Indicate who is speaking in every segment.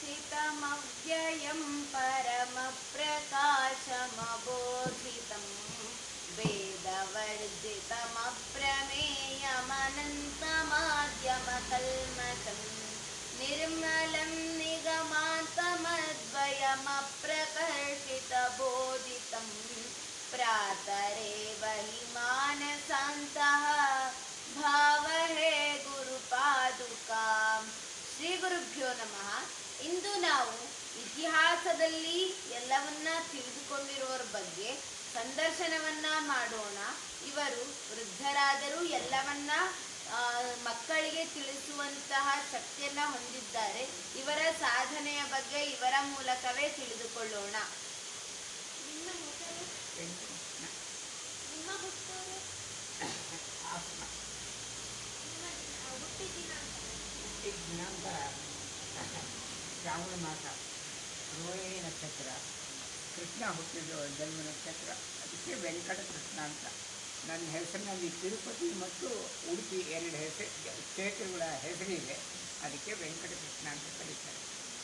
Speaker 1: चितमव्ययं परमप्रकाशमबोधितं वेदवर्जितमप्रमेयमनन्तमाद्यमकल्मषम् निर्मलं निगमान्तमद्वयमप्रकर्षितबोधितं प्रातरेव हि मानसान्तः ಭಾವಹೇ ಗುರುಪಾದುಕಾಂ. ಶ್ರೀ ಗುರುಭ್ಯೋ ನಮಃ. ಇಂದು ನಾವು ಇತಿಹಾಸದಲ್ಲಿ ಎಲ್ಲವನ್ನ ತಿಳಿದುಕೊಂಡಿರುವವರ ಬಗ್ಗೆ ಸಂದರ್ಶನವನ್ನ ಮಾಡೋಣ. ಇವರು ವೃದ್ಧರಾದರೂ ಎಲ್ಲವನ್ನ ಮಕ್ಕಳಿಗೆ ತಿಳಿಸುವಂತಹ ಶಕ್ತಿಯನ್ನ ಹೊಂದಿದ್ದಾರೆ. ಇವರ ಸಾಧನೆಯ ಬಗ್ಗೆ ಇವರ ಮೂಲಕವೇ ತಿಳಿದುಕೊಳ್ಳೋಣ.
Speaker 2: ಹುಟ್ಟಿದ ದಿನಾಂಕ ಶ್ರಾವಣ ಮಾಸ, ರೋಹಿಣಿ ನಕ್ಷತ್ರ, ಕೃಷ್ಣ ಹುಟ್ಟಿದ ಜನ್ಮ ನಕ್ಷತ್ರ, ಅದಕ್ಕೆ ವೆಂಕಟಕೃಷ್ಣ ಅಂತ. ನನ್ನ ಹೆಸರಿನಲ್ಲಿ ತಿರುಪತಿ ಮತ್ತು ಉಡುಪಿ ಎರಡು ಕ್ಷೇತ್ರಗಳ ಹೆಸರಿದೆ, ಅದಕ್ಕೆ ವೆಂಕಟಕೃಷ್ಣ ಅಂತ ಕರೀತಾರೆ.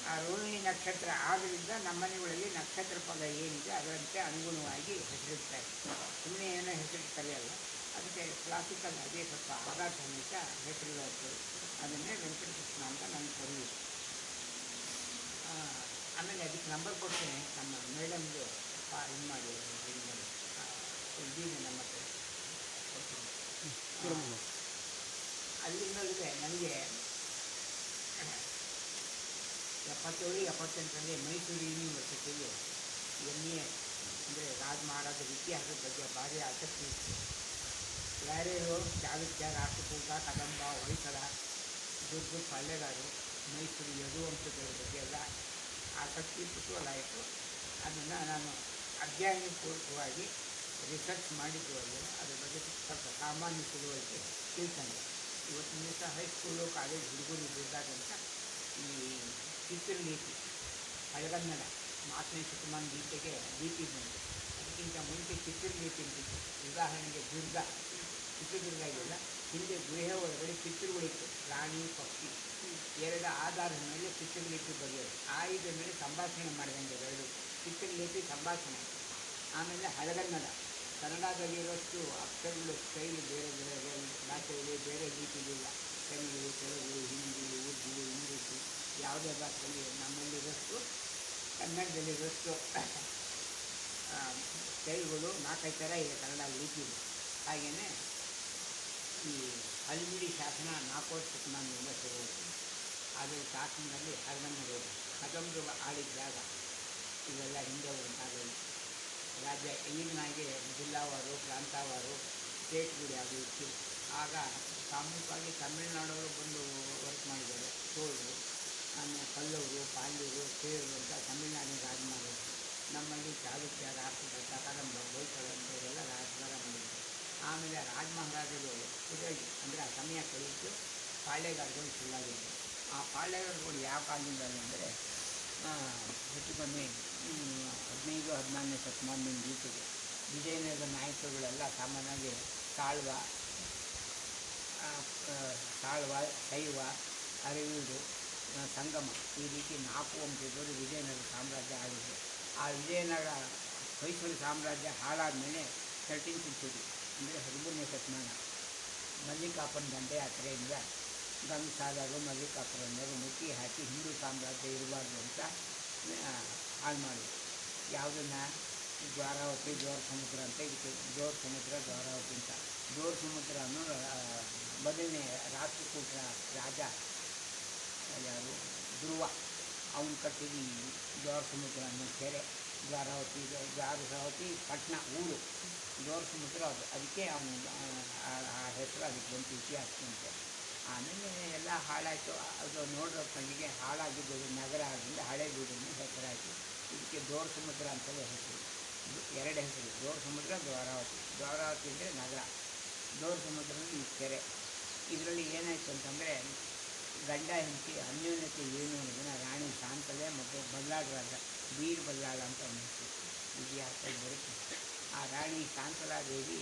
Speaker 2: ಆ ರೋಹಿಣಿ ನಕ್ಷತ್ರ ಆದ್ದರಿಂದ ನಮ್ಮನೆಗಳಲ್ಲಿ ನಕ್ಷತ್ರ ಪದ ಏನಿದೆ ಅದರಂತೆ ಅನುಗುಣವಾಗಿ ಹೆಸರಿರ್ತಾರೆ. ಸುಮ್ಮನೆ ಏನೋ ಹೆಸರು ಕರೆಯಲ್ಲ, ಅದಕ್ಕೆ ಕ್ಲಾಸಿಕಲ್ ಅದೇ ಸ್ವಲ್ಪ ಆಧಾರ ಸಮೇತ ಹೆಸರುಗಳು, ಅದನ್ನೇ ವೆಂಕಟಕೃಷ್ಣ ಅಂತ ನಾನು ಕರೆಯುವುದು. ಆಮೇಲೆ ಅದಕ್ಕೆ ನಂಬರ್ ಕೊಡ್ತೇನೆ, ನಮ್ಮ ಮೇಡಮ್ದು ಇದು ಮಾಡಿ ಇದ್ದೀನಿ ನಮ್ಮ ಹತ್ರ ಕೊಡ್ತೀನಿ. ಅಲ್ಲಿಂದಲೇ ನನಗೆ 77-78ರಲ್ಲಿ ಮೈಸೂರು ಯೂನಿವರ್ಸಿಟಿಯಲ್ಲಿ MA ಅಂದರೆ ರಾಜ ಮಹಾರಾಜರ ಇತಿಹಾಸದ ಬಗ್ಗೆ ಭಾರಿ ಆಸಕ್ತಿ ಇತ್ತು. ಯಾರ್ಯಾರು ಚಾಲುಕ್ಯ, ರಾಷ್ಟ್ರಕೂಟ, ಕದಂಬ, ಹೊಯ್ಸಳ, ದುರ್ಗ, ಪಳ್ಳೆಗಾರು, ಮೈಸೂರು ಯದುವಂಶದವ್ರ ಬಗ್ಗೆ ಎಲ್ಲ ಆಸಕ್ತಿ ಕುತೂಹಲ ಆಯಿತು. ಅದನ್ನು ನಾನು ಅಧ್ಯಯನ ಪೂರ್ವಕವಾಗಿ ರಿಸರ್ಚ್ ಮಾಡಿದ್ದು ಅಲ್ಲಿ ಅದ್ರ ಬಗ್ಗೆ ಸ್ವಲ್ಪ ಸಾಮಾನ್ಯ ತಿಳುವಳಿಕೆ ತಿಳ್ಕೊಂಡೆ. ಇವತ್ತಿನ ದಿವಸ ಹೈಸ್ಕೂಲು, ಕಾಲೇಜ್ ಹುಡುಗರು ಬೇಕಾದಂಥ ಈ ಚಿತ್ರಲಿಪಿ, ಹಳೆಗನ್ನಡ 4ನೇ ಶತಮಾನ ಗೀತೆಗೆ ಲಿಪಿ ಬಂತು. ಅದಕ್ಕಿಂತ ಮುಂಚೆ ಚಿತ್ರಲಿಪಿ ಅಂತಿತ್ತು. ಉದಾಹರಣೆಗೆ ಚಿತ್ರದುರ್ಗ ಇದೆಯಲ್ಲ, ಹಿಂದೆ ಗುಹೆ ಒಳಗಡೆ ಚಿತ್ರಗಳಿತ್ತು, ಪ್ರಾಣಿ ಪಕ್ಷಿ ಎರಡು ಆಧಾರದ ಮೇಲೆ ಚಿತ್ರಲಿಪಿ ಬರೆಯೋದು. ಆಯುಧ ಮೇಲೆ ಸಂಭಾಷಣೆ ಮಾಡಿದಂಗೆ ಎರಡು ಚಿತ್ರಲಿಪಿ ಸಂಭಾಷಣೆ. ಆಮೇಲೆ ಹಳೆಗನ್ನಡ, ಕನ್ನಡದಲ್ಲಿರೋಷ್ಟು ಅಕ್ಷರಗಳು ಸ್ಟೈಲ್ ಬೇರೆ ಬೇರೆ ಭಾಷೆಯಲ್ಲಿ ಬೇರೆ ರೀತಿಯಿಲ್ಲ. ತಮಿಳು, ತೆಲುಗು, ಹಿಂದಿ, ಉರ್ದು, ಇಂಗ್ಲೀಷು ಯಾವುದೇ ಭಾಷೆಯಲ್ಲಿ ನಮ್ಮಲ್ಲಿರೋಷ್ಟು ಕನ್ನಡದಲ್ಲಿರೋಷ್ಟು ಸ್ಟೈಲ್ಗಳು 4-5 ಥರ ಇದೆ ಕನ್ನಡ ಲಿಪಿಗಳು. ಹಾಗೆಯೇ ಈ ಹಲ್ಮಿಡಿ ಶಾಸನ 4ನೇ ಶತಮಾನದಿಂದ ಶುರುವಾಯಿತು. ಆದರೆ ಶಾಸನದಲ್ಲಿ ಹಳೆಗನ್ನಡ ಇದೆ. ಕದಂಬರು ಆಳಿದ ಜಾಗ ಇವೆಲ್ಲ ಹಿಂದೆ ಉಂಟಾಗಲಿ. ರಾಜ್ಯ ಈಗಿನಾಗೆ ಜಿಲ್ಲಾವಾರು, ಪ್ರಾಂತವಾರು, ಸ್ಟೇಟ್ಗಳು ಯಾವುದು ಇತ್ತು. ಆಗ ಸಾಮೂಹಿಕವಾಗಿ ತಮಿಳುನಾಡವರು ಬಂದು ವರ್ಕ್ ಮಾಡಿದ್ದಾರೆ. ಚೋಳರು, ಆಮೇಲೆ ಪಲ್ಲವರು, ಪಾಂಡ್ಯರು, ಸೇರರು ಅಂತ ತಮಿಳುನಾಡಿನ ರಾಜಮಾಡರು. ನಮ್ಮಲ್ಲಿ ಚಾಲುಕ್ಯ, ರಾಷ್ಟ್ರಕೂಟ, ಕದಂಬ, ಹೊಯ್ಸಳ ಅಂತವರೆಲ್ಲ ರಾಜಭಾರ ಮಾಡಿದ್ದಾರೆ. ಆಮೇಲೆ ರಾಜ ಮಹಾರಾಜರು ಕುದುರೆಗೆ ಅಂದರೆ ಆ ಸಮಯ ಕಳೆಯಿತು, ಪಾಳ್ಯಗಾರಗಳು ಶುರುವಾಗಿತ್ತು. ಆ ಪಾಳ್ಯಗಾರಗಳು ಯಾವ ಕಾಲದಿಂದ ಅಂದರೆ ಹೆಚ್ಚು ಕಮ್ಮಿ 15-14ನೇ ಶತಮಾನದಿಂದ ಗೀತೆಗೆ ವಿಜಯನಗರ ನಾಯಕರುಗಳೆಲ್ಲ ಸಾಮಾನ್ಯವಾಗಿ ಸಾಳ್ವ, ಶೈವ, ಅರವೀಡು, ಸಂಗಮ ಈ ರೀತಿ 4 ವಂಶದವರು ವಿಜಯನಗರ ಸಾಮ್ರಾಜ್ಯ ಆಳಿದ್ರು. ಆ ವಿಜಯನಗರ ಹೊಯ್ಸಳ ಸಾಮ್ರಾಜ್ಯ ಹಾಳಾದ ಮೇಲೆ 13th century ಅಂದರೆ 13ನೇ ಶತಮಾನ ಮಲ್ಲಿಕಾರ್ಜುನ ದಂಡಯಾತ್ರೆಯಿಂದ ಗಂಗಸಾಗರರು ಮಲ್ಲಿಕಾರ್ಜುನರು ಮುಟ್ಟಿ ಹಾಕಿ ಹಿಂದೂ ಸಾಮ್ರಾಜ್ಯ ಇರಬಾರ್ದು ಅಂತ ಹಾಳು ಮಾಡಿದ್ರು. ಯಾವುದನ್ನು ದ್ವಾರಾವತಿ, ಜೋರ ಸಮುದ್ರ ಅಂತ ಇದಕ್ಕೆ ಜೋರ ಸಮುದ್ರ, ದ್ವಾರಾವತಿ ಅಂತ. ಜೋರ ಸಮುದ್ರ ಅನ್ನೋ ಮೊದಲನೇ ರಾಷ್ಟ್ರಕೂಟರ ರಾಜ ಯಾರು ಧ್ರುವ, ಅವನು ಕಟ್ಟಿದ ಜೋರ ಸಮುದ್ರ ಅನ್ನೋ ಕೆರೆ ದ್ವಾರಾವತಿ ಪಟ್ಟಣ ಊರು ಜೋರ ಸಮುದ್ರ. ಅದಕ್ಕೆ ಅವನು ಆ ಹೆಸರು ಅದಕ್ಕೆ ಬಂತು ಇತಿಹಾಸದಂತೆ. ಆಮೇಲೆ ಎಲ್ಲ ಹಾಳಾಯಿತು. ಅದು ನೋಡೋ ಕಣ್ಣಿಗೆ ಹಾಳಾಗಿದ್ದು ನಗರ ಆಗಿಂದ ಹಳೇಬೀಡಿನ ಹೆಸರಾಯಿತು. ಇದಕ್ಕೆ ಜೋರ ಸಮುದ್ರ ಅಂತಲೇ ಹೆಸರು. 2 ಹೆಸರು, ಜೋರ ಸಮುದ್ರ, ದ್ವಾರಾವತಿ. ದ್ವಾರಾವತಿ ಅಂದರೆ ನಗರ, ಜೋರ ಸಮುದ್ರದಲ್ಲಿ ಈ ಕೆರೆ. ಇದರಲ್ಲಿ ಏನಾಯಿತು ಅಂತಂದರೆ ಗಂಡ ಹೆಂಡತಿ ಅನ್ಯೋನ್ಯತೆ ಏನು ಅನ್ನೋದನ್ನು ರಾಣಿ ಶಾಂತಲೆ ಮತ್ತು ಬಲ್ಲಾಳ ರಾಜ ವೀರ ಬಲ್ಲಾಳ ಅಂತ ಅನ್ನಿಸ್ತು ಇತಿಹಾಸದಲ್ಲಿ ಬರುತ್ತೆ. ಆ ರಾಣಿ ಶಾಂತಲಾದೇವಿ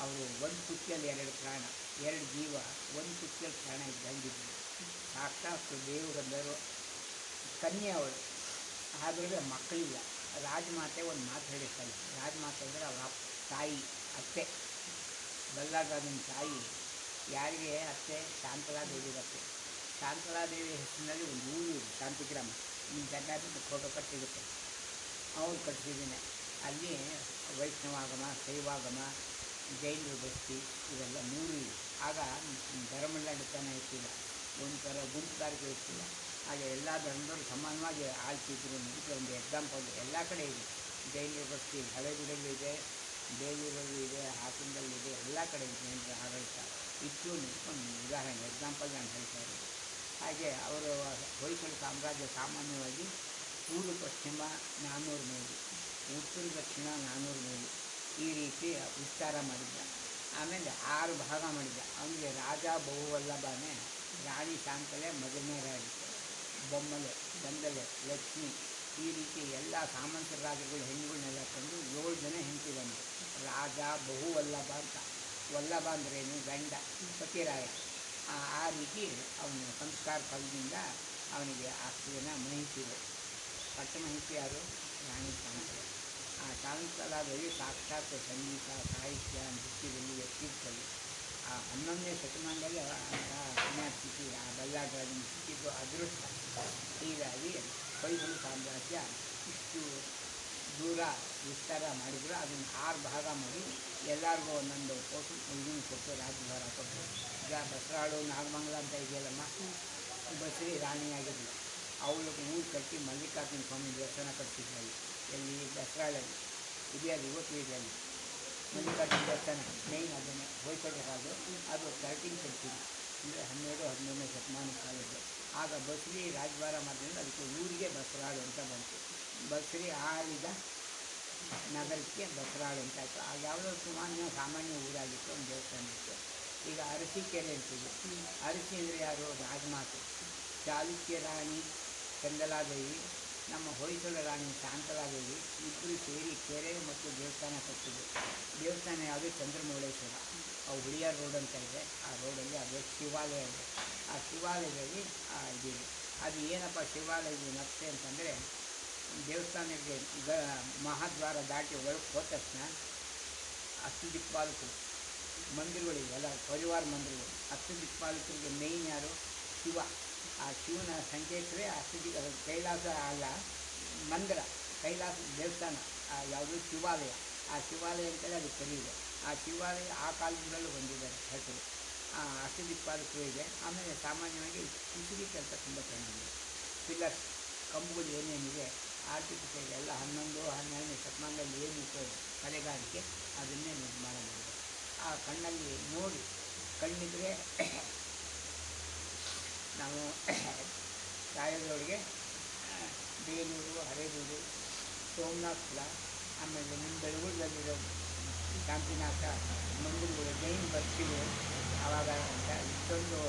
Speaker 2: ಅವರು ಒಂದು ಕುತ್ತಿಯಲ್ಲಿ 2 ಪ್ರಾಣ, 2 ಜೀವ ಒಂದು ಕುತ್ತಿಯಲ್ಲಿ ಪ್ರಾಣ ಇದ್ದಂಗಿದ್ರು. ಸಾಕ್ಷಾತ್ ದೇವರಂದರು ಕನ್ಯೆ ಅವಳು, ಆದರೆ ಮಕ್ಕಳಿಲ್ಲ. ರಾಜಮಾತೆ ಒಂದು ಮಾತು ಹೇಳಿರ್ತಾಳೆ. ರಾಜಮಾತೆ ಅಂದರೆ ಅವರ ತಾಯಿ, ಅತ್ತೆ, ಬಲ್ಲಾಳನ ತಾಯಿ. ಯಾರಿಗೆ ಅತ್ತೆ? ಶಾಂತಲಾದೇವಿ ಅತ್ತೆ. ಶಾಂತಲಾದೇವಿ ಹೆಸರಿನಲ್ಲಿ ಒಂದು ಊರು ಇದೆ, ಶಾಂತಿಗ್ರಾಮ. ನಿಮ್ಮ ಜನರಿಗೆ ಫೋಟೋ ಕಟ್ಟಿರುತ್ತೆ, ಅವ್ರು ಕಟ್ಟಿಸಿದ್ದೀನಿ. ಅಲ್ಲಿ ವೈಷ್ಣವಾಗಮ, ಶೈವಾಗಮ, ಜೈನ ಬಸ್ತಿ ಇವೆಲ್ಲ ಮೂರು ಇದೆ. ಆಗ ಧರ್ಮದಂಡತನ ಇರ್ತಿಲ್ಲ, ಒಂಥರ ಗುಂಪುಗಾರಿಕೆ ಇರ್ತಿಲ್ಲ. ಹಾಗೆ ಎಲ್ಲ ಧರ್ಮದವರು ಸಮಾನವಾಗಿ ಆಳ್ತಿದ್ರು ಅನ್ನೋದಕ್ಕೆ ಒಂದು ಎಕ್ಸಾಂಪಲ್ ಎಲ್ಲ ಕಡೆ ಇದೆ. ಜೈನ ಬಸ್ತಿ ಹಳೆಬೀಡಲ್ಲೂ ಇದೆ, ಬೇಲೂರಲ್ಲೂ ಇದೆ, ಹಾಸನದಲ್ಲಿದೆ, ಎಲ್ಲ ಕಡೆ ಜೈನರ ಆಡಳಿತ ಇತ್ತು ಅನ್ನೋದಕ್ಕೆ ಒಂದು ಉದಾಹರಣೆ, ಎಕ್ಸಾಂಪಲ್ ನಾನು ಹೇಳ್ತಾ ಇರೋದು. ಹಾಗೆ ಅವರು ಹೊಯ್ಸಳ ಸಾಮ್ರಾಜ್ಯ ಸಾಮಾನ್ಯವಾಗಿ ಪೂರ್ವ ಪಶ್ಚಿಮ 400 ಮೈಲಿ, ಉತ್ತರ ದಕ್ಷಿಣ 400 ಮೈಲಿ, ಈ ರೀತಿ ವಿಸ್ತಾರ ಮಾಡಿದ್ದ. ಆಮೇಲೆ 6 ಭಾಗ ಮಾಡಿದ್ದ. ಅವನಿಗೆ ರಾಜ ಬಹುವಲ್ಲಭನೇ, ರಾಣಿ ಶಾಂತಲೆ, ಮೊದಲನೇ ರಾಣಿ ಬೊಮ್ಮಲೆ, ಗಂಧಲೆ, ಲಕ್ಷ್ಮಿ, ಈ ರೀತಿ ಎಲ್ಲ ಸಾಮಂತರ ರಾಜಗಳು ಹೆಣ್ಣುಗಳನ್ನೆಲ್ಲ ತಂದು 7 ಜನ ಹೆಂಡತಿದನು. ರಾಜ ಬಹುವಲ್ಲಭ ಅಂತ, ವಲ್ಲಭ ಅಂದ್ರೇನು? ಗಂಡ, ಸತ್ಯರಾಯ. ಆ ರೀತಿ ಅವನ ಸಂಸ್ಕಾರ ಫಲದಿಂದ ಅವನಿಗೆ 8 ಜನ ಮಹಿಷಿಗಳು. ಪಟ್ಟಮಹಿಷಿ ಯಾರು? ರಾಣಿ ಶಾಂತಲೆ. ಆ ಶಾಂತಲಾದೇವಿ ಸಾಕ್ಷಾತ್ ಸಂಗೀತ, ಸಾಹಿತ್ಯ, ನೃತ್ಯದಲ್ಲಿ ವ್ಯಕ್ತಿತ್ವದಲ್ಲಿ ಆ 11ನೇ ಶತಮಾನದಲ್ಲಿ ಪುಣ್ಯಾಸ್ಥಿತಿ ಆ ಬಲ್ಲಾಳರಾಜನ ಸಿಕ್ಕಿದ್ದು ಅದೃಷ್ಟ. ಹೀಗಾಗಿ ಹೊಯ್ಸಳ ಸಾಮ್ರಾಜ್ಯ ಇಷ್ಟು ದೂರ ವಿಸ್ತಾರ ಮಾಡಿದ್ರು. ಅದನ್ನು 6 ಭಾಗ ಮಾಡಿ ಎಲ್ಲರಿಗೂ ಒಂದೊಂದು ಇದನ್ನು ಕೊಟ್ಟು ರಾಜ್ಯಭಾರ ಕೊಟ್ಟು. ಈಗ ಬಸರಾಳು ನಾಗಮಂಗಲ ಅಂತ ಇದೆಯಲ್ಲಮ್ಮ, ಬಸರಿ ರಾಣಿಯಾಗಿರಲಿ, ಅವಳು ಊರು ಕಟ್ಟಿ ಮಲ್ಲಿಕಾರ್ಜುನ ಸ್ವಾಮಿ ದೇವಸ್ಥಾನ ಕಟ್ಟಿಸಿದ್ರಲ್ಲಿ. ಎಲ್ಲಿ? ಬಸರಾಳಲ್ಲಿ ಇದೆಯದು, ಇವತ್ತು ಇದರಲ್ಲಿ ಮಲ್ಲಿಕಾರ್ಜುನ ದೇವಸ್ಥಾನ ಮೇಯ್ನ್ ಅದನ್ನೇ ಹೊಯ್ಸಳರಾಜು. ಅದು 13 ಸೆಂಚುರಿ ಅಂದರೆ 12-13ನೇ ಶತಮಾನ ಕಾಲದ್ದು. ಆಗ ಬಸರಿ ರಾಜಭಾರ ಮಾಡಿದ್ರೆ ಅದಕ್ಕೆ ಊರಿಗೆ ಬಸರಾಳು ಅಂತ ಬಂತು. ಬಸರಿ ಆಳಿದ ನಗರಕ್ಕೆ ಬಸರಾಳು ಅಂತ ಆಯಿತು. ಆಗ ಯಾವುದೋ ಸಾಮಾನ್ಯ ಊರಾಗಿತ್ತು, ಒಂದು ದೇವಸ್ಥಾನ ಇತ್ತು. ಈಗ ಅರಸೀಕೆರೆ ಅಂತಿದೆ. ಅರಸಿ ಅಂದರೆ ಯಾರು? ರಾಜಮಾತೆ. ಚಾಲುಕ್ಯ ರಾಣಿ ಚಂದಲಾದೇವಿ, ನಮ್ಮ ಹೊಯ್ಸಳ ರಾಣಿ ಶಾಂತಲಾದೇವಿ ಇಬ್ಬರು ಸೇರಿ ಕೆರೆ ಮತ್ತು ದೇವಸ್ಥಾನ ಕಟ್ಟಿದ್ರು. ದೇವಸ್ಥಾನ ಯಾವುದು? ಚಂದ್ರಮೌಳೇಶ್ವರ. ಅವು ಹುಳಿಯಾರ್ ರೋಡ್ ಅಂತ ಇದೆ, ಆ ರೋಡಲ್ಲಿ ಅದೇ ಶಿವಾಲಯ ಇದೆ. ಆ ಶಿವಾಲಯದಲ್ಲಿ ಇದಿದೆ. ಅದು ಏನಪ್ಪ ಶಿವಾಲಯದ ನಕ್ಷೆ ಅಂತಂದರೆ, ದೇವಸ್ಥಾನಕ್ಕೆ ಮಹಾದ್ವಾರ ದಾಟಿ ಒಳಗೆ ಹೋದ ತಕ್ಷಣ ಅಷ್ಟದಿಕ್ಪಾಲಕರು ಮಂದಿರಗಳಿವೆಲ್ಲ, ಪರಿವಾರ ಮಂದಿರಗಳು. ಅಷ್ಟದಿಕ್ಪಾಲಕರಿಗೆ ಮೇಯ್ನ್ ಯಾರು? ಶಿವ. ಆ ಶಿವನ ಸಂಕೇತವೇ ಕೈಲಾಸ ಅಲ್ಲ, ಮಂದಿರ, ಕೈಲಾಸ ದೇವಸ್ಥಾನ, ಯಾವುದು? ಶಿವಾಲಯ. ಆ ಶಿವಾಲಯ ಅಂತಲೇ ಅದು ಕರೀದೆ. ಆ ಶಿವಾಲಯ ಆ ಕಾಲದಿಂದಲೂ ಬಂದಿದ್ದಾರೆ ಹೆಸರು. ಅಷ್ಟದಿಕ್ಪಾಲಕರು ಇದೆ. ಆಮೇಲೆ ಸಾಮಾನ್ಯವಾಗಿ ಕುಸಿರಿ ಕೆಲಸ ತುಂಬ ಚೆನ್ನಾಗಿದೆ. ಪಿಲ್ಲರ್ಸ್, ಕಂಬುಗಳು ಏನೇನಿದೆ ಆರ್ಟಿಫಿಷಿಯಲ್ ಎಲ್ಲ 11-12ನೇ ಶತಮಾನದಲ್ಲಿ ಏನಿತ್ತು ಕಲೆಗಾರಿಕೆ, ಅದನ್ನೇ ನಿರ್ಮಾಣ ಮಾಡಿದೆ. ಆ ಕಣ್ಣಲ್ಲಿ ನೋಡಿ, ಕಣ್ಣಿದ್ರೆ ನಾವು ರಾಯರೊಳಗೆ ಬೇಲೂರು, ಹರೇಬೀಡು, ಸೋಮನಾಥಪುರ, ಆಮೇಲೆ ನಿಮ್ಮ ಬೆಳಗುಳದಲ್ಲಿರೋ ಶಾಂತಿನಾಥ ಮಂದಿರಗಳು, ಜೈನ ಬಸ್ತಿಗಳು, ಆವಾಗ ಅಂತ ಇಷ್ಟೊಂದು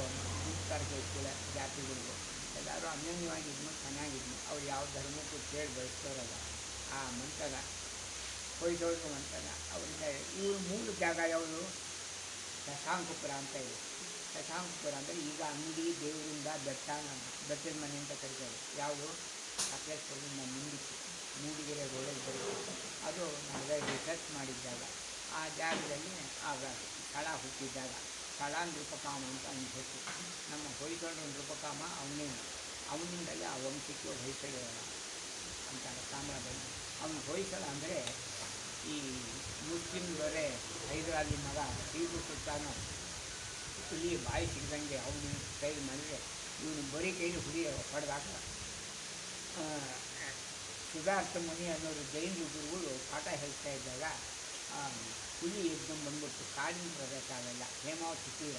Speaker 2: ಸಂಸ್ಕಾರಕ್ಕೆ ಇಟ್ಟಿಲ್ಲ ಜಾತಿಗಳಿಗೂ. ಎಲ್ಲರೂ ಅನ್ಯೋನ್ಯವಾಗಿ ಇದ್ನು, ಚೆನ್ನಾಗಿದ್ನು. ಅವ್ರು ಯಾವ ಧರ್ಮಕ್ಕೂ ಕೇಳಿ ಬಯಸ್ತವ್ರಲ್ಲ. ಆ ಮಂಟನ ಹೊಯ್ದೊಳಗೆ ಮಂಟನ ಅವರಿಂದ ಇವ್ರ ಮೂಲ ಜಾಗ ಯಾವುದು? ಶಶಾಂಕಪುರ ಅಂತ ಇದೆ. ಶಶಾಂಕಪುರ ಅಂದರೆ ಈಗ ಅಂಗಡಿ, ದೇವರಿಂದ ಬೆಟ್ಟದ ಮನೆ ಅಂತ ಕರೀತಾರೆ. ಯಾವುದು? ಸಕಲೇಶ್ವರದಿಂದ ಮುಂದಿತ್ತು, ಮೂಡಿಗೆರೆ ರೋಡಲ್ಲಿ ಬರುತ್ತೆ. ಅದು ನನಗೆ ರಿಸರ್ಚ್ ಮಾಡಿದ್ದಾಗ ಆ ಜಾಗದಲ್ಲಿ ಆಗ ಸ್ಥಳ ಹುಟ್ಟಿದ್ದಾಗ ಸ್ಥಳ ನೃಪಕಾಮ ಅಂತ ಅವನಿಗೆ ಹೆಸರು. ನಮ್ಮ ಹೊಯ್ಸಳ ನೃಪಕಾಮ ಅವನಿಂದಲೇ ಆ ವಂಶಕ್ಕೆ ಹೊಯ್ಸಳ ಅಂತಾರೆ ಸಾಮ್ರಾಜ್ಯ. ಅವನು ಹೊಯ್ಸಳ ಅಂದರೆ ಈ ಮುಸ್ಲಿಂ ದೊರೆ ಹೈದರಾಲಿ ಮಗ ಟಿಪ್ಪು ಸುಲ್ತಾನ ಹುಲಿ ಬಾಯಿ ಸಿಗದಂಗೆ ಅವನು ಕೈಲಿ ಮಾಡಿದ್ರೆ ಇವನು ಬರೀ ಕೈಲಿ ಹೊಡೆದಾಕ. ಸುಧಾರ್ಥ ಮುನಿ ಅನ್ನೋರು ಜೈನ ಗುರುಗಳು ಪಾಠ ಹೇಳ್ತಾ ಇದ್ದಾಗ ಹುಲಿ ಎದ್ದು ಬಂದ್ಬಿಟ್ಟು ಕಾಡಿನ ಪ್ರದೇಶ ಅವೆಲ್ಲ ಹೇಮಾವತಿ ತೀರ,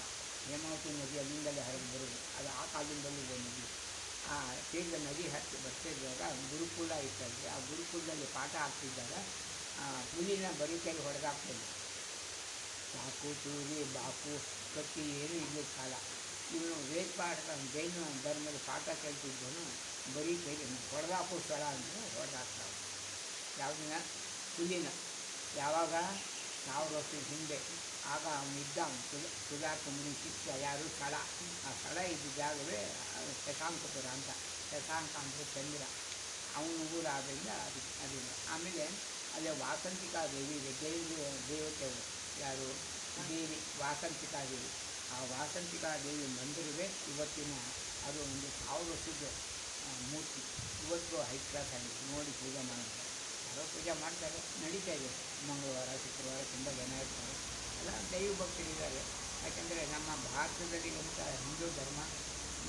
Speaker 2: ಹೇಮಾವತಿ ನದಿ ಅಲ್ಲಿಂದಲೇ ಹರಿದು ಬರೋದು. ಅದು ಆ ಕಾಲದಿಂದಲೂ ನದಿ. ಆ ತೀರದ ನದಿ ಹತ್ತಿ ಬರ್ತಿದ್ದಾಗ ಗುರುಕುಲ ಇತ್ತಂದರೆ ಆ ಗುರುಕುಲದಲ್ಲಿ ಪಾಠ ಆಗ್ತಿದ್ದಾಗ ಹುಲಿನ ಬರೀ ಕೈಲಿ ಹೊಡೆದಾಕ್ತದೆ. ಚಾಕು, ಚೂರಿ, ಬಾಕು, ಕತ್ತಿ ಏನೂ ಇಲ್ಲದ ಕಾಲ. ಇವನು ವೇದ ಪಾಠ ಜೈನ ಧರ್ಮದ ಪಾಠ ಕೇಳ್ತಿದ್ದನು ಬರೀ ಕೈಲಿ ಹೊಡೆದಾಕೋ ಸ್ಥಳ ಅಂದರೆ ಹೊಡೆದಾಕ್ತಾವೆ. ಯಾವುದನ್ನ? ಹುಲಿನ. ಯಾವಾಗ? 1000 ವರ್ಷದ ಹಿಂದೆ. ಆಗ ಅವನಿದ್ದ ಸುಧಾರ್ಥ ಮುನಿ ಶಿಷ್ಯ ಯಾರು? ಸ್ಥಳ. ಆ ಸ್ಥಳ ಇದ್ದ ಜಾಗವೇ ಶಶಾಂಕಪುರ ಅಂತ. ಶಶಾಂಕ ಅಂದರೆ ಚಂದ್ರ, ಅವನ ಊರು ಆದ್ದರಿಂದ ಅದಿಲ್ಲ. ಆಮೇಲೆ ಅಲ್ಲೇ ವಾಸಂತಿಕಾ ದೇವಿ ಇದೆ, ದೇವತೆಗಳು ಯಾರು ದೇವಿ ವಾಸಂತಿಕಾ ದೇವಿ. ಆ ವಾಸಂತಿಕಾ ದೇವಿ ಮಂದಿರವೇ ಇವತ್ತಿನ ಅದು ಒಂದು 1000 ವರ್ಷದ ಮೂರ್ತಿ. ಇವತ್ತು ಹೈ ಕ್ಲಾಸ್ ಆಗಿದೆ, ನೋಡಿ ಪೂಜೆ ಮಾಡ್ತಾರೆ. ಯಾರೋ ಪೂಜೆ ಮಾಡ್ತಾರೆ, ನಡೀತಾ ಇದೆ. ಮಂಗಳವಾರ ಶುಕ್ರವಾರ ತುಂಬ ಜನ ಇರ್ತಾರೆ, ಎಲ್ಲ ದೈವ ಭಕ್ತರಿದ್ದಾರೆ. ಯಾಕೆಂದರೆ ನಮ್ಮ ಭಾರತದಲ್ಲಿ ಅಂತ ಹಿಂದೂ ಧರ್ಮ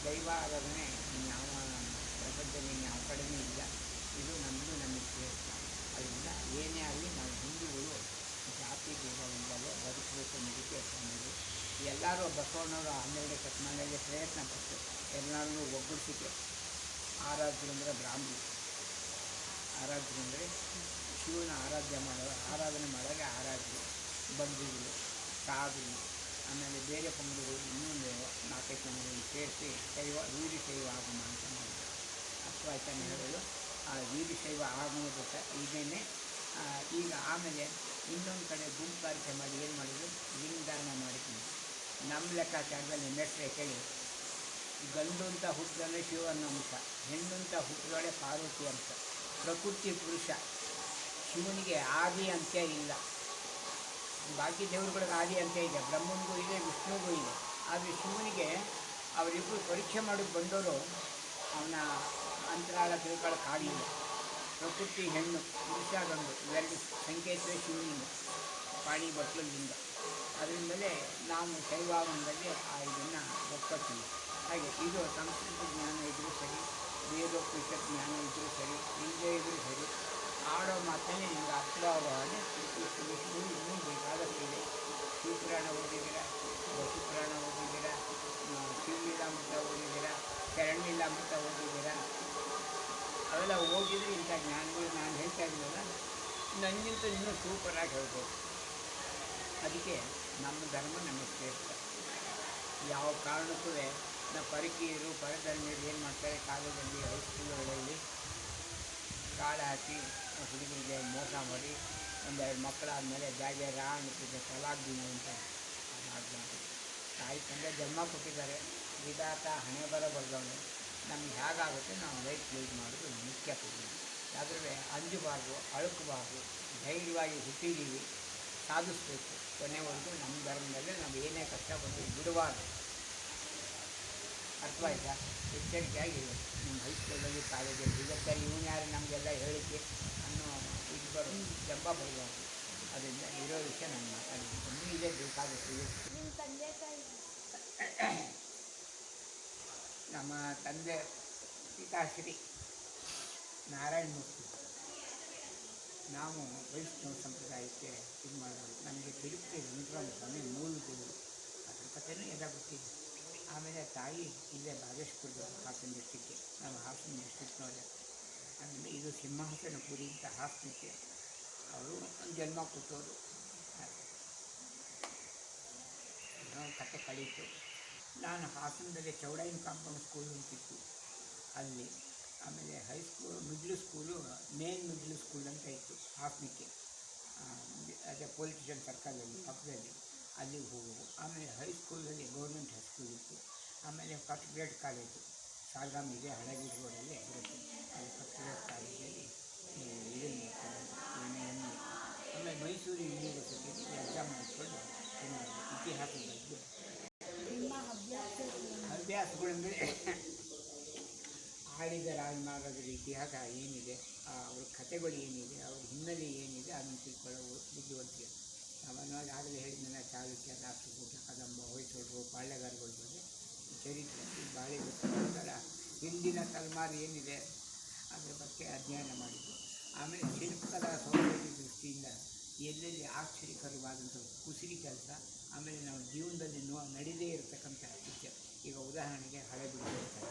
Speaker 2: ದೈವ ಆರಾಧನೆ ಯಾವ ಪ್ರಪಂಚದಲ್ಲಿ ಯಾವ ಕಡೆಯೂ ಇಲ್ಲ. ಇದು ನಮ್ಮದು ನಮಗೆ ಶ್ರೇಷ್ಠ. ಅದರಿಂದ ಏನೇ ಆಗಲಿ ನಾವು ಹಿಂದೂಗಳು ಜಾತಿ ಭೇದವಿಲ್ಲದೆ ಬದುಕಬೇಕು ಅನ್ನೋದಕ್ಕೆ ಕೇಳ್ಕೊಂಡಿದ್ದು. ಎಲ್ಲರೂ ಬಸವಣ್ಣವರು 12ನೇ ಶತಮಾನದಲ್ಲಿ ಪ್ರಯತ್ನ ಪಟ್ಟು ಎಲ್ಲರಿಗೂ ಒಗ್ಗೂಡಿಸಿಕೆ. ಆರಾಧ್ಯರು ಅಂದರೆ ಬ್ರಾಹ್ಮಣರು, ಆರಾಧ್ಯರು ಅಂದರೆ ಶಿವನ ಆರಾಧನೆ ಮಾಡೋರಿಗೆ ಆರಾಧ್ಯರು, ಬಂಧುಗಳು, ಸಾಧುಗಳು, ಆಮೇಲೆ ಬೇರೆ ಪಂಗಡಗಳು ಇನ್ನೊಂದು 4-5 ಜನಗಳು ಸೇರಿಸಿ ವೀರಶೈವ ಆಗಮ ಅಂತ ಮಾಡಿದ್ರು. ಅಥವಾ ಆಯ್ತಾನೆ ಹೇಳೋದು ಆ ವೀರಶೈವ ಆಗಮದ ಇದನ್ನೇ ಈಗ ಆಮೇಲೆ ಇನ್ನೊಂದು ಕಡೆ ಗುಂಪುಗಾರಿಕೆ ಮಾಡಿ ಏನು ಮಾಡಿದ್ರು, ಲಿಂಗಧಾರಣ ಮಾಡಿದ್ರು. ನಮ್ಮ ಲೆಕ್ಕಾಚಾರದಲ್ಲಿ ಹೆಸರೇ ಕೇಳಿ, ಗಂಡು ಅಂತ ಹುಟ್ಟಿದ್ರೆ ಶಿವನ ಅಂಶ, ಹೆಣ್ಣು ಅಂತ ಹುಟ್ಟಿದೊಳೆ ಪಾರ್ವತಿ ಅಂಶ. ಪ್ರಕೃತಿ ಪುರುಷ, ಶಿವನಿಗೆ ಆದಿ ಅಂತ್ಯ ಇಲ್ಲ. ಬಾಕಿ ದೇವರುಗಳಿಗೆ ಆದಿ ಅಂತ್ಯ ಇದೆ, ಬ್ರಹ್ಮನಿಗೂ ಇದೆ, ವಿಷ್ಣುವಿಗೂ ಇದೆ. ಆದರೆ ಶಿವನಿಗೆ ಅವರಿಬ್ಬರು ಪರೀಕ್ಷೆ ಮಾಡೋಕ್ಕೆ ಬಂದವರು ಅವನ ಅಂತರಾಳ ತಿಳ್ಕೊಳ್ಳೋಕ್ಕಾಗಲಿಲ್ಲ. ಪ್ರಕೃತಿ ಹೆಣ್ಣು, ಪುರುಷ ಗಂಡು ಇವೆರಡು ಸಂಕೇತವೇ ಶಿವನಿಂದ, ಪಾಣಿ ಬಟ್ಲಿಂದ. ಅದರಿಂದಲೇ ನಾವು ಶೈವಾಗಮದಲ್ಲಿ ಇದನ್ನು ಒಪ್ಕೊಳ್ತೀವಿ. ಹಾಗೆ ಇದು ಸಂಸ್ಕೃತ ಜ್ಞಾನ ಇದ್ದರೂ ಸರಿ, ವೇದೋಪನಿಷತ್ ಜ್ಞಾನ ಇದ್ದರೂ ಸರಿ, ಇಲ್ಲದೇ ಇದ್ದರೂ ಸರಿ, ಆಡೋ ಮಾತನ್ನೇ ನಿಮ್ಗೆ ಅರ್ಥವಾಗೋ ಹಾಗೆ ಇನ್ನೂ ಬೇಕಾದಷ್ಟಿದೆ. ಶಿವಪುರಾಣ ಓದಿದ್ದೀರಾ, ವಸುಪುರಾಣ ಓದಿದ್ದೀರಾ, ಶಿವಲೀಲಾಮೃತ ಓದಿದ್ದೀರಾ, ಶರಣ್ಯಲೀಲಾಮೃತ ಓದಿದ್ದೀರಾ. ಅವೆಲ್ಲ ಓದಿದರೆ ಇಂಥ ಜ್ಞಾನಗಳು ನಾನು ಹೇಳ್ತಾ ಇದ್ದೀನಲ್ಲ, ನನಗಿಂತ ಇನ್ನೂ ಸೂಪರಾಗಿ ಹೇಳ್ಬೋದು. ಅದಕ್ಕೆ ನಮ್ಮ ಧರ್ಮ ನಮಗೆ ಶ್ರೇಷ್ಠ. ಯಾವ ಕಾರಣಕ್ಕೂ ನಾವು ಪರಕೀಯರು ಪರಧರ್ಮೀಯರು ಏನು ಮಾಡ್ತಾರೆ, ಕಾಲೇಜಲ್ಲಿ ಹೈಸ್ಕೂಲುಗಳಲ್ಲಿ ಕಾಳು ಹಾಕಿ ಹುಡುಗರಿಗೆ ಮೋಸ ಮಾಡಿ ಒಂದೆರಡು ಮಕ್ಕಳಾದಮೇಲೆ ಜಾಗ ರಾಣಿಗೆ ತಲಾಕ್ ದಿನ ಅಂತ ಅದಾಗಬಾರ್ದು. ತಾಯಿ ತಂದೆ ಜನ್ಮ ಕೊಟ್ಟಿದ್ದಾರೆ, ವಿಧಾತ ಹಣೆ ಬರಬಾರ್ದವನು. ನಮ್ಗೆ ಹೇಗಾಗುತ್ತೆ ನಾವು ಲೈಫ್ ಲೀಡ್ ಮಾಡೋದು ಮುಖ್ಯ. ಆದರೆ ಅಂಜಬಾರ್ದು, ಅಳುಕಬಾರ್ದು, ಧೈರ್ಯವಾಗಿ ಹುಟ್ಟಿದ್ದೀವಿ, ಸಾಧಿಸ್ಬೇಕು ಕೊನೆವರೆಗೂ. ನಮ್ಮ ಧರ್ಮದಲ್ಲೇ ನಾವು ಏನೇ ಕಷ್ಟ ಬಂದು ಬಿಡಬಾರ್ದು. ಅರ್ಥವಾಯ್ತಾ? ಎಚ್ಚರಿಕೆಯಾಗಿ ನಿಮ್ಮ ಹೈಸ್ಕೂಲಲ್ಲಿ ಕಾಲೇಜಲ್ಲಿ ಇವತ್ತೆ ಇವನು ಯಾರು ನಮಗೆಲ್ಲ ಹೇಳಿಕೆ ಅನ್ನೋ ಇದು ಜಂಬ ಬರಬಾರ್ದು. ಅದರಿಂದ ಇರೋ ವಿಷಯ ನಾನು ಮಾತಾಡಿದ್ದೀನಿ. ಇದೇ ಬೇಕಾಗುತ್ತೆ.
Speaker 1: ನಿಮ್ಮ ತಂದೆ ತಾಯಿ?
Speaker 2: ನಮ್ಮ ತಂದೆ ಪಿತಾಶ್ರೀ ನಾರಾಯಣ ಮೂರ್ತಿ. ನಾವು ವೈಷ್ಣವ ಸಂಪ್ರದಾಯಕ್ಕೆ ಇದು ಮಾಡೋದು. ನಮಗೆ ತಿರುಪತಿ ವೆಂಕಟರಾಮ ಸ್ವಾಮಿ ಮೂಲ ದೇವರು, ಅದ್ರ ಕಥೆನೂ ಎಲ್ಲ ಗೊತ್ತಿದೆ. ಆಮೇಲೆ ತಾಯಿ ಇಲ್ಲೇ ಬಾಗೇಶ್ಪುರದವರು, ಹಾಸನ ಡಿಸ್ಟಿಕ್ಗೆ, ನಮ್ಮ ಹಾಸನ ಡಿಸ್ಟಿಕ್ನವರೇ. ಆಮೇಲೆ ಇದು ಸಿಂಹಾಸನಪುರಿ ಅಂತ ಹಾಸನಕ್ಕೆ ಅವರು ಒಂದು ಜನ್ಮ ಕೊಟ್ಟವರು. ಕತೆ ಕಳೀತು. ನಾನು ಹಾಸನದಲ್ಲಿ ಚೌಡಯ್ಯನ ಕಾಂಪೌಂಡ್ ಸ್ಕೂಲ್ ಅಂತಿತ್ತು ಅಲ್ಲಿ. ಆಮೇಲೆ high school middle school main middle school ಅಂತ ಇತ್ತು ಹಾಸನಕ್ಕೆ, ಅದೇ ಪೊಲೀಸ್ ಸ್ಟೇಷನ್ ಸರ್ಕಲಲ್ಲಿ ಪಕ್ಕದಲ್ಲಿ, ಅಲ್ಲಿಗೆ ಹೋಗೋದು. ಆಮೇಲೆ ಹೈಸ್ಕೂಲಲ್ಲಿ ಗೌರ್ಮೆಂಟ್ ಹೈಸ್ಕೂಲ್ ಇತ್ತು. ಆಮೇಲೆ ಫಸ್ಟ್ ಗ್ರೇಡ್ ಕಾಲೇಜು ಸಾಲ್ಗಾಮ್ ಇದೆ, ಹಳಗಿರಿ ರೋಡಲ್ಲೇ ಇರುತ್ತೆ. ಅಲ್ಲಿ ಫಸ್ಟ್ ಗ್ರೇಡ್ ಕಾಲೇಜಲ್ಲಿ ಇದನ್ನು ಮಾಡ್ಕೊಂಡು ಆಮೇಲೆ ಮೈಸೂರು ಯೂನಿವರ್ಸಿಟಿಗೆ ಎಕ್ಸಾಮ್ ಮಾಡಿಕೊಂಡು ಇತಿಹಾಸದ ಬಗ್ಗೆ ಅಭ್ಯಾಸಗಳೆಂದರೆ ಆಳಿದ ರಾಜಮಾರ್ಗದ ಇತಿಹಾಸ ಏನಿದೆ, ಅವ್ರ ಕಥೆಗಳು ಏನಿದೆ, ಅವ್ರ ಹಿನ್ನೆಲೆ ಏನಿದೆ ಅದನ್ನು ತಿಳ್ಕೊಳ್ಳೋ ಬುದ್ಧಿವಂತಿಕೆ. ಸಾಮಾನ್ಯವಾಗಿ ಆಗಲೇ ಹೇಳಿದ ಚಾಲುಕ್ಯ, ರಾಷ್ಟ್ರಕೂಟ, ಕದಂಬ, ಹೊಯ್ಸಳರು, ಪಾಳ್ಯಗಾರಗಳ ಬಗ್ಗೆ ಚರಿತ್ರೆ ಭಾಳ ಗೊತ್ತಾಗ ಹಿಂದಿನ ತಲೆಮಾರು ಏನಿದೆ ಅದ್ರ ಬಗ್ಗೆ ಅಧ್ಯಯನ ಮಾಡಿದ್ದು. ಆಮೇಲೆ ಶಿಲ್ಪಕಲಾ ಸೌಂದರ್ಯ ದೃಷ್ಟಿಯಿಂದ ಎಲ್ಲೆಲ್ಲಿ ಆಶ್ಚರ್ಯಕರವಾದಂಥ ಕುಸಿರಿ ಕೆಲಸ, ಆಮೇಲೆ ನಾವು ಜೀವನದಲ್ಲಿ ನಡೀದೇ ಇರತಕ್ಕಂಥ ವಿಷಯ. ಈಗ ಉದಾಹರಣೆಗೆ ಹಳೆಬೀಡು ದೇವಸ್ಥಾನ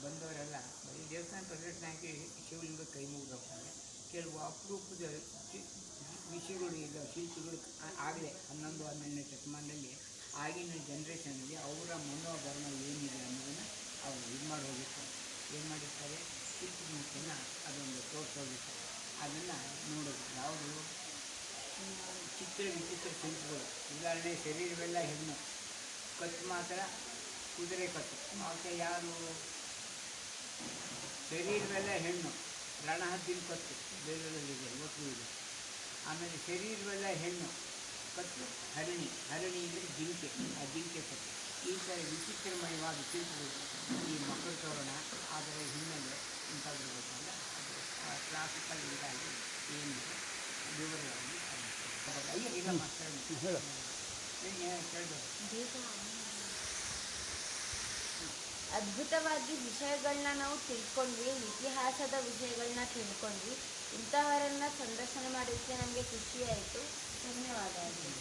Speaker 2: ಬಂದವರೆಲ್ಲ ಬರೀ ದೇವಸ್ಥಾನ ಪ್ರದರ್ಶನ ಹಾಕಿ ಶಿವಲಿಂಗ ಕೈ ಮುಗಿದೋಗ್ತಾರೆ. ಕೆಲವು ಅಪರೂಪದ ವಿಷಯಗಳು ಈಗ ಶಿಲ್ಪಿಗಳು ಆಗಲೇ 11-12ನೇ ಶತಮಾನದಲ್ಲಿ ಆಗಿನ ಜನ್ರೇಷನಲ್ಲಿ ಅವರ ಮನೋಧರ್ಮ ಏನಿದೆ ಅನ್ನೋದನ್ನು ಅವರು ಇದು ಮಾಡಿ ಹೋಗಿರ್ತಾರೆ. ಏನು ಮಾಡಿರ್ತಾರೆ, ಶಿಲ್ಪಿನ ಅದೊಂದು ತೋರಿಸೋಗಿರ್ತಾರೆ. ಅದನ್ನು ನೋಡೋದು ಯಾವುದು ವಿಚಿತ್ರ ಶಿಲ್ಪಗಳು. ಉದಾಹರಣೆ ಶರೀರವೆಲ್ಲ ಹೆಣ್ಣು, ಕತ್ತು ಮಾತ್ರ ಕುದುರೆ ಕತ್ತು. ಅವಕ್ಕೆ ಯಾರು ಶರೀರವೆಲ್ಲ ಹೆಣ್ಣು, ರಣಹದ್ದಿನ ಕತ್ತು ಬೇರೆಯವರಿದೆ, ಇವತ್ತು ಇದೆ. ಆಮೇಲೆ ಶರೀರವೆಲ್ಲ ಹೆಣ್ಣು, ಕತ್ತು ಹರಿಣಿ, ಹರಿಣಿ ಅಂದರೆ ಜಿಂಕೆ, ಆ ಜಿಂಕೆ ಕತ್ತು. ಈ ಥರ ವಿಚಿತ್ರಮಯವಾದ ಶಿಲ್ಪಗಳು ಈ ಮಕ್ಕಳ ತೋರಣ ಅದರ ಹಿನ್ನೆಲೆ ಇಂಥದ್ದು ಗೊತ್ತಲ್ಲ, ಅದು ಕ್ಲಾಸಿಕಲ್ ಇದಾಗಿ ಏನಿದೆ ವಿವರವಾಗಿ ಅಯ್ಯ ಈಗ ಮಾತಾಡಿ
Speaker 3: ಹೇಳು.
Speaker 2: ಕೇಳಬೇಕು.
Speaker 1: ಅದ್ಭುತವಾಗಿ ವಿಷಯಗಳನ್ನ ನಾವು ತಿಳ್ಕೊಂಡ್ವಿ, ಇತಿಹಾಸದ ವಿಷಯಗಳನ್ನ ತಿಳ್ಕೊಂಡ್ವಿ. ಇಂಥವರನ್ನ ಸಂದರ್ಶನ ಮಾಡೋದಕ್ಕೆ ನಮಗೆ ಖುಷಿ ಆಯಿತು. ಧನ್ಯವಾದಗಳು.